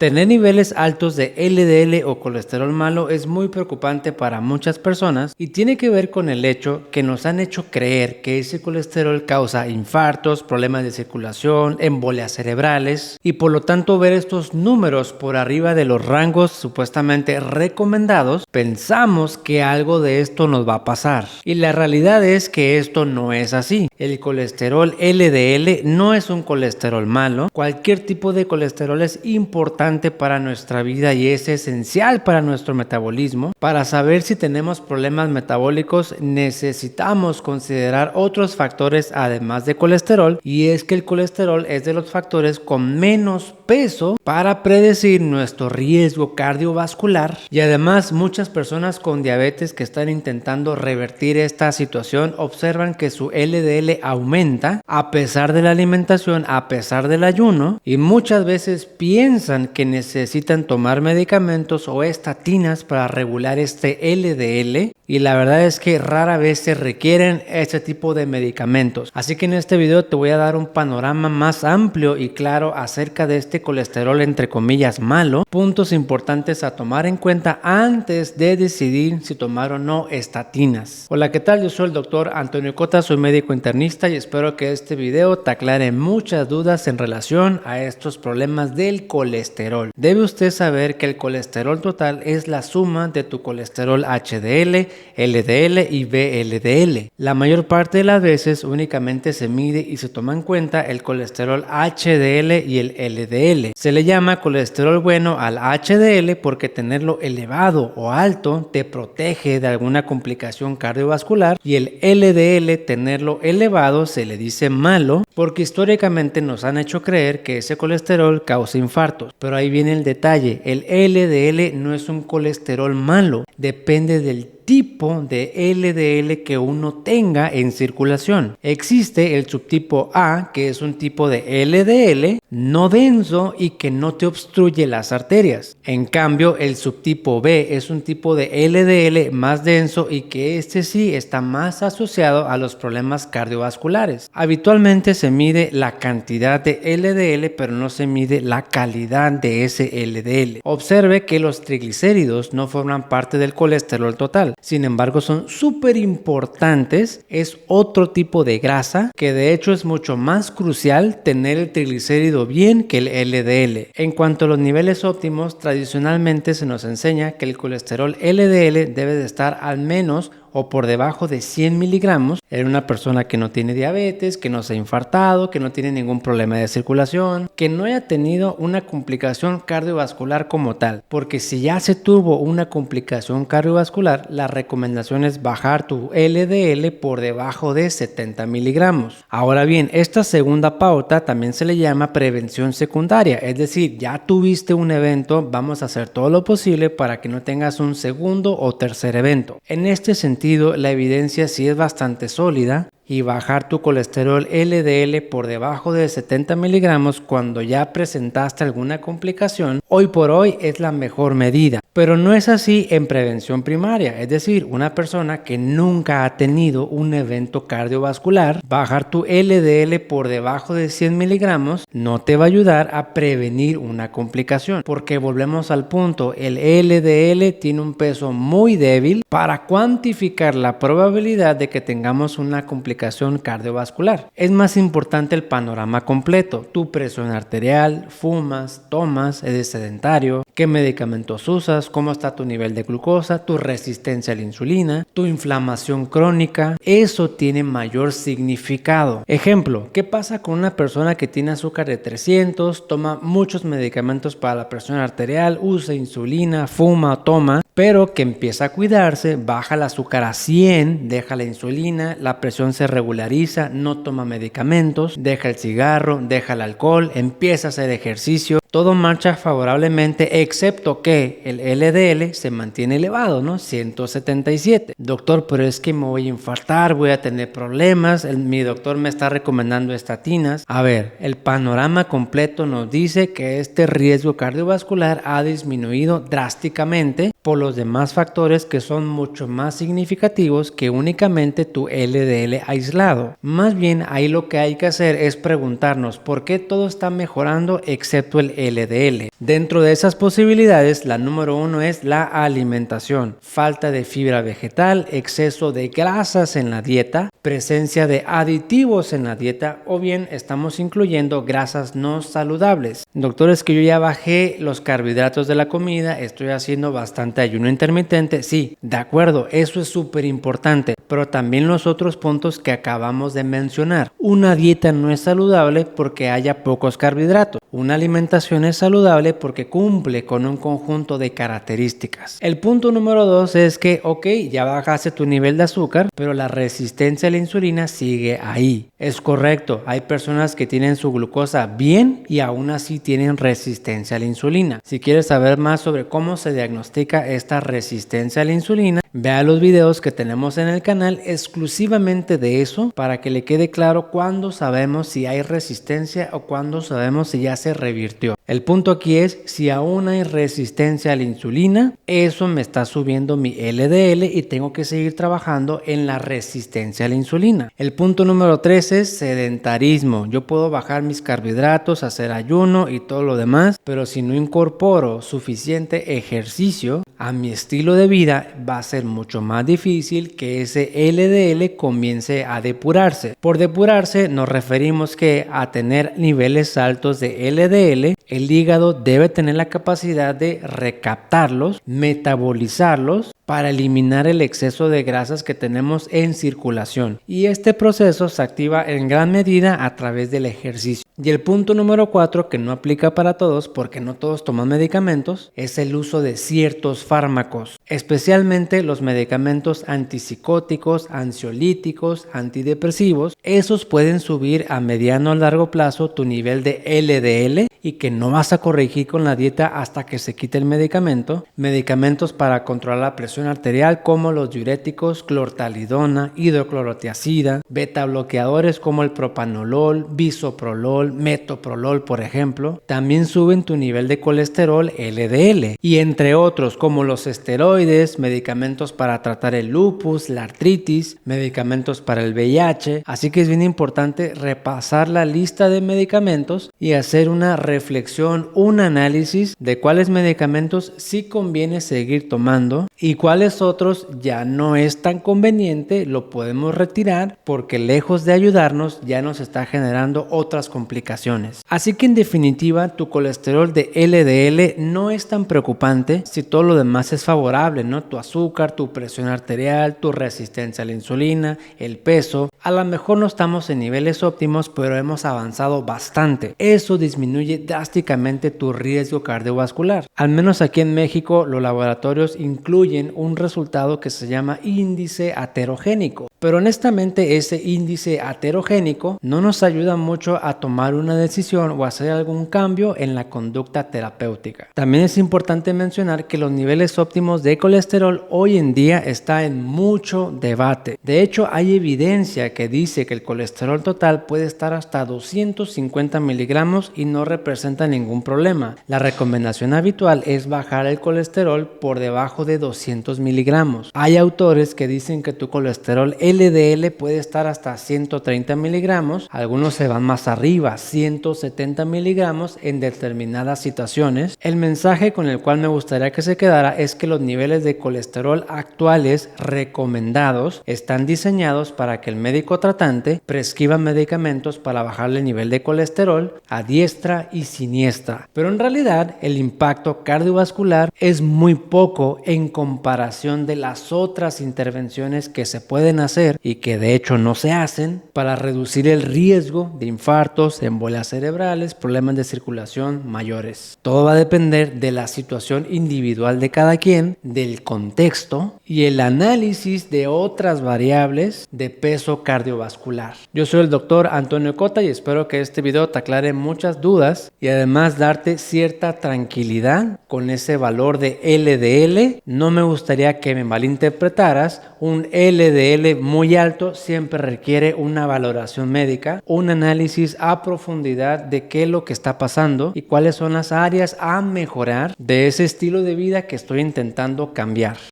Tener niveles altos de LDL o colesterol malo es muy preocupante para muchas personas y tiene que ver con el hecho que nos han hecho creer que ese colesterol causa infartos, problemas de circulación, embolias cerebrales y por lo tanto ver estos números por arriba de los rangos supuestamente recomendados, pensamos que algo de esto nos va a pasar. Y la realidad es que esto no es así. El colesterol LDL no es un colesterol malo. Cualquier tipo de colesterol es importante para nuestra vida y es esencial para nuestro metabolismo. Para saber si tenemos problemas metabólicos necesitamos considerar otros factores además de colesterol, y es que el colesterol es de los factores con menos peso para predecir nuestro riesgo cardiovascular, y además muchas personas con diabetes que están intentando revertir esta situación observan que su LDL aumenta a pesar de la alimentación, a pesar del ayuno, y muchas veces piensan que necesitan tomar medicamentos o estatinas para regular este LDL, y la verdad es que rara vez se requieren este tipo de medicamentos. Así que en este video te voy a dar un panorama más amplio y claro acerca de este colesterol entre comillas malo, puntos importantes a tomar en cuenta antes de decidir si tomar o no estatinas. Hola, ¿qué tal? Yo soy el doctor Antonio Cota, soy médico internista y espero que este video te aclare muchas dudas en relación a estos problemas del colesterol. Debe usted saber que el colesterol total es la suma de tu colesterol HDL, LDL y VLDL. La mayor parte de las veces únicamente se mide y se toma en cuenta el colesterol HDL y el LDL. Se le llama colesterol bueno al HDL porque tenerlo elevado o alto te protege de alguna complicación cardiovascular, y el LDL, tenerlo elevado, se le dice malo porque históricamente nos han hecho creer que ese colesterol causa infartos. Pero ahí viene el detalle: el LDL no es un colesterol malo, depende del tipo de LDL que uno tenga en circulación. Existe el subtipo A, que es un tipo de LDL no denso y que no te obstruye las arterias. En cambio, el subtipo B es un tipo de LDL más denso y que este sí está más asociado a los problemas cardiovasculares. Habitualmente se mide la cantidad de LDL, pero no se mide la calidad de ese LDL. Observe que los triglicéridos no forman parte del colesterol total. Sin embargo, son súper importantes. Es otro tipo de grasa que de hecho es mucho más crucial tener el triglicérido bien que el LDL. En cuanto a los niveles óptimos, tradicionalmente se nos enseña que el colesterol LDL debe de estar al menos o por debajo de 100 miligramos en una persona que no tiene diabetes, que no se ha infartado, que no tiene ningún problema de circulación, que no haya tenido una complicación cardiovascular como tal. Porque si ya se tuvo una complicación cardiovascular, la recomendación es bajar tu LDL por debajo de 70 miligramos. Ahora bien, esta segunda pauta también se le llama prevención secundaria, es decir, ya tuviste un evento, vamos a hacer todo lo posible para que no tengas un segundo o tercer evento. En este sentido, la evidencia sí es bastante sólida, y bajar tu colesterol LDL por debajo de 70 miligramos cuando ya presentaste alguna complicación, hoy por hoy es la mejor medida. Pero no es así en prevención primaria, es decir, una persona que nunca ha tenido un evento cardiovascular, bajar tu LDL por debajo de 100 miligramos no te va a ayudar a prevenir una complicación, porque volvemos al punto: el LDL tiene un peso muy débil para cuantificar la probabilidad de que tengamos una complicación cardiovascular. Es más importante el panorama completo: tu presión arterial, fumas, tomas, eres sedentario, qué medicamentos usas, cómo está tu nivel de glucosa, tu resistencia a la insulina, tu inflamación crónica. Eso tiene mayor significado. Ejemplo, ¿qué pasa con una persona que tiene azúcar de 300, toma muchos medicamentos para la presión arterial, usa insulina, fuma, toma, pero que empieza a cuidarse, baja el azúcar a 100, deja la insulina, la presión se regulariza, no toma medicamentos, deja el cigarro, deja el alcohol, empieza a hacer ejercicio, todo marcha favorablemente excepto que el LDL se mantiene elevado, ¿no? 177. Doctor, pero es que me voy a infartar, voy a tener problemas, mi doctor me está recomendando estatinas. A ver, el panorama completo nos dice que este riesgo cardiovascular ha disminuido drásticamente por los demás factores que son mucho más significativos que únicamente tu LDL aislado. Más bien, ahí lo que hay que hacer es preguntarnos por qué todo está mejorando excepto el LDL. Dentro de esas posibilidades, la número 1 es la alimentación. Falta de fibra vegetal, exceso de grasas en la dieta, presencia de aditivos en la dieta o bien estamos incluyendo grasas no saludables. Doctor, es que yo ya bajé los carbohidratos de la comida, estoy haciendo bastante ayuno intermitente. Sí, de acuerdo, eso es súper importante, pero también los otros puntos que acabamos de mencionar. Una dieta no es saludable porque haya pocos carbohidratos. Una alimentación es saludable porque cumple con un conjunto de características. El punto número 2 es que, ya bajaste tu nivel de azúcar, pero la resistencia a la insulina sigue ahí. Es correcto, hay personas que tienen su glucosa bien y aún así tienen resistencia a la insulina. Si quieres saber más sobre cómo se diagnostica esta resistencia a la insulina, vea los videos que tenemos en el canal exclusivamente de eso para que le quede claro cuándo sabemos si hay resistencia o cuándo sabemos si ya se revirtió. El punto aquí es si aún hay resistencia a la insulina, eso me está subiendo mi LDL y tengo que seguir trabajando en la resistencia a la insulina. El punto número 3 es sedentarismo. Yo puedo bajar mis carbohidratos, hacer ayuno y todo lo demás, pero si no incorporo suficiente ejercicio a mi estilo de vida, va a ser mucho más difícil que ese LDL comience a depurarse. Por depurarse nos referimos que a tener niveles altos de LDL, el hígado debe tener la capacidad de recaptarlos, metabolizarlos para eliminar el exceso de grasas que tenemos en circulación. Y este proceso se activa en gran medida a través del ejercicio. Y el punto número 4, que no aplica para todos porque no todos toman medicamentos, es el uso de ciertos fármacos, especialmente los medicamentos antipsicóticos, ansiolíticos, antidepresivos. Esos pueden subir a mediano o largo plazo tu nivel de LDL y que no vas a corregir con la dieta hasta que se quite el medicamento. Medicamentos para controlar la presión arterial como los diuréticos, clortalidona, hidroclorotiazida, beta bloqueadores como el propanolol, bisoprolol, metoprolol, por ejemplo, también suben tu nivel de colesterol LDL, y entre otros como los esteroides, medicamentos para tratar el lupus, la artritis, medicamentos para el VIH. Así que es bien importante repasar la lista de medicamentos y hacer una reflexión, un análisis de cuáles medicamentos sí conviene seguir tomando y cuáles otros ya no es tan conveniente, lo podemos retirar porque lejos de ayudarnos ya nos está generando otras complicaciones. Así que en definitiva tu colesterol de LDL no es tan preocupante si todo lo demás es favorable, ¿no? Tu azúcar, tu presión arterial, tu resistencia a la insulina, el peso. A lo mejor no estamos en niveles óptimos, pero hemos avanzado bastante. Eso disminuye drásticamente tu riesgo cardiovascular. Al menos aquí en México los laboratorios incluyen un resultado que se llama índice aterogénico. Pero honestamente ese índice aterogénico no nos ayuda mucho a tomar una decisión o hacer algún cambio en la conducta terapéutica. También es importante mencionar que los niveles óptimos de colesterol hoy en día está en mucho debate. De hecho, hay evidencia que dice que el colesterol total puede estar hasta 250 miligramos y no representa ningún problema. La recomendación habitual es bajar el colesterol por debajo de 200 miligramos. Hay autores que dicen que tu colesterol LDL puede estar hasta 130 miligramos, algunos se van más arriba, 170 miligramos en determinadas situaciones. El mensaje con el cual me gustaría que se quedara es que los niveles de colesterol actuales recomendados están diseñados para que el médico tratante prescriba medicamentos para bajarle el nivel de colesterol a diestra y siniestra. Pero en realidad el impacto cardiovascular es muy poco en comparación de las otras intervenciones que se pueden hacer y que de hecho no se hacen para reducir el riesgo de infartos, embolias cerebrales, problemas de circulación mayores. Todo va a depender de la situación individual de cada quien, del contexto y el análisis de otras variables de peso cardiovascular. Yo soy el doctor Antonio Cota y espero que este video te aclare muchas dudas y además darte cierta tranquilidad con ese valor de LDL. No me gustaría que me malinterpretaras. Un LDL muy alto siempre requiere una valoración médica, un análisis a profundidad de qué es lo que está pasando y cuáles son las áreas a mejorar de ese estilo de vida que estoy intentando cambiar.